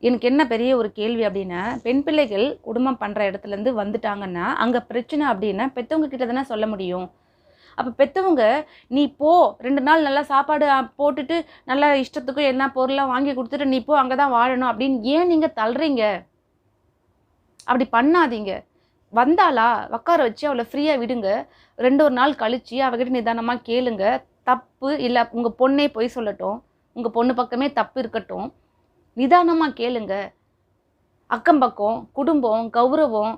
எனக்கு என்ன பெரிய ஒரு கேள்வி அப்படின்னா, பெண் பிள்ளைகள் குடும்பம் பண்ணுற இடத்துலேருந்து வந்துட்டாங்கன்னா, அங்கே பிரச்சனை அப்படின்னா பெற்றவங்க கிட்ட தானே சொல்ல முடியும். அப்போ பெற்றவங்க, "நீ போ 2 நாள் நல்லா சாப்பாடு போட்டுட்டு, நல்லா இஷ்டத்துக்கு என்ன பொருள்லாம் வாங்கி கொடுத்துட்டு, நீ போ அங்கே தான் வாழணும்" அப்படின்னு ஏன் நீங்கள் தள்ளுறீங்க? அப்படி பண்ணாதீங்க. வந்தாளா, உட்கார வச்சு அவள ஃப்ரீயா விடுங்க. 2 1 நாள் கழிச்சு அவகிட்ட நிதானமா கேளுங்க. தப்பு இல்ல உங்க பொண்ணே பொய் சொல்லட்டும். உங்க பொண்ணு பக்கமே தப்பு இருக்கட்டும். நிதானமா கேளுங்க. அக்கம் பக்கம், குடும்பம், கௌரவம்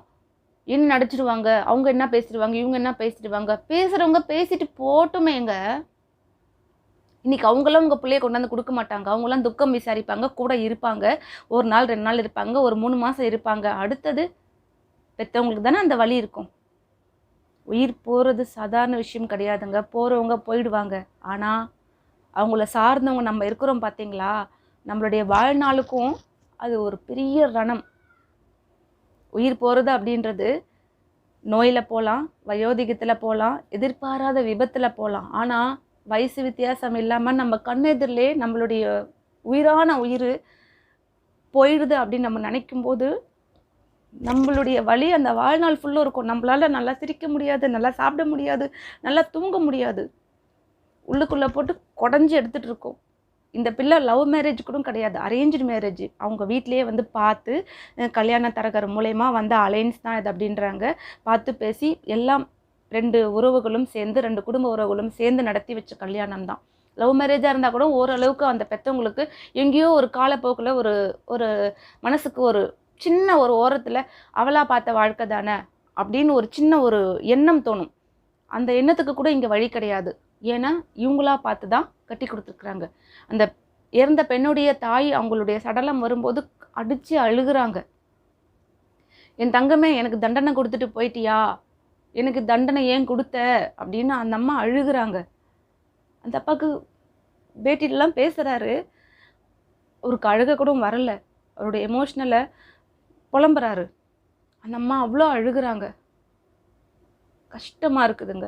என்ன நடிச்சிடுவாங்க, அவங்க என்ன பேசிடுவாங்க, இவங்க என்ன பேசிடுவாங்க. பேசுறவங்க பேசிட்டு போட்டுமேங்க. இன்னைக்கு அவங்களும் உங்க பிள்ளைய கொண்டாந்து குடுக்க மாட்டாங்க. அவங்கலாம் துக்கம் விசாரிப்பாங்க, கூட இருப்பாங்க. 1 நாள் 2 நாள் இருப்பாங்க. ஒரு 3 மாசம் இருப்பாங்க. அடுத்தது பெத்தவங்களுக்கு தானே அந்த வலி இருக்கும். உயிர் போறது சாதாரண விஷயம் கிடையாதுங்க. போறவங்க போயிடுவாங்க. ஆனா, அவங்கள சார்ந்தவங்க நம்ம இருக்கிறோம் பார்த்தீங்களா? நம்மளுடைய வாழ்நாளுக்கும் அது ஒரு பெரிய ரணம். உயிர் போறது அப்படின்றது நோயில போலாம், வயோதிகத்துல போலாம், எதிர்பாராத விபத்துல போலாம். ஆனா, வயசு வித்தியாசம் இல்லாம நம்ம கண்ணெதிரிலே நம்மளுடைய உயிரான உயிர் போயிடுது அப்படின்னு நம்ம நினைக்கும்போது, நம்மளுடைய வலி அந்த வாழ்நாள் ஃபுல்லும் இருக்கும். நம்மளால நல்லா சிரிக்க முடியாது, நல்லா சாப்பிட முடியாது, நல்லா தூங்க முடியாது. உள்ளுக்குள்ள போட்டு கொடைஞ்சு எடுத்துட்டு இருக்கோம். இந்த பிள்ளை லவ் மேரேஜ் கூட கிடையாது. Arranged marriage. அவங்க வீட்லயே வந்து பார்த்து கல்யாண தரகர் மூலியமா வந்த அலைன்ஸ் தான் இது அப்படின்றாங்க. பார்த்து பேசி எல்லாம் 2 உறவுகளும் சேர்ந்து 2 குடும்ப உறவுகளும் சேர்ந்து நடத்தி வச்ச கல்யாணம் தான். லவ் மேரேஜா இருந்தா கூட ஓரளவுக்கு அந்த பெத்தவங்களுக்கு எங்கேயோ ஒரு காலப்போக்குல ஒரு ஒரு மனசுக்கு ஒரு சின்ன ஒரு ஓரத்துல அவளா பார்த்த வாழ்க்கை தானே அப்படின்னு ஒரு சின்ன ஒரு எண்ணம் தோணும். அந்த எண்ணத்துக்கு கூட இங்க வழி கிடையாது. ஏன்னா, இவங்களா பார்த்து தான் கட்டி குடுத்துருக்குறாங்க. அந்த இறந்த பெண்ணுடைய தாய் அவங்களுடைய சடலம் வரும்போது அடிச்சு அழுகுறாங்க. "என் தங்கமே எனக்கு தண்டனை குடுத்துட்டு போயிட்டியா? எனக்கு தண்டனை ஏன் குடுத்த?" அப்படின்னு அந்த அம்மா அழுகுறாங்க. அந்த அப்பாவுக்கு பேட்டிலலாம் பேசுறாரு. அவருக்கு அழுக கூட வரல. அவருடைய எமோஷனல புலம்புறாரு. அந்த அம்மா அவ்ளோ அழுகுறாங்க. கஷ்டமா இருக்குதுங்க.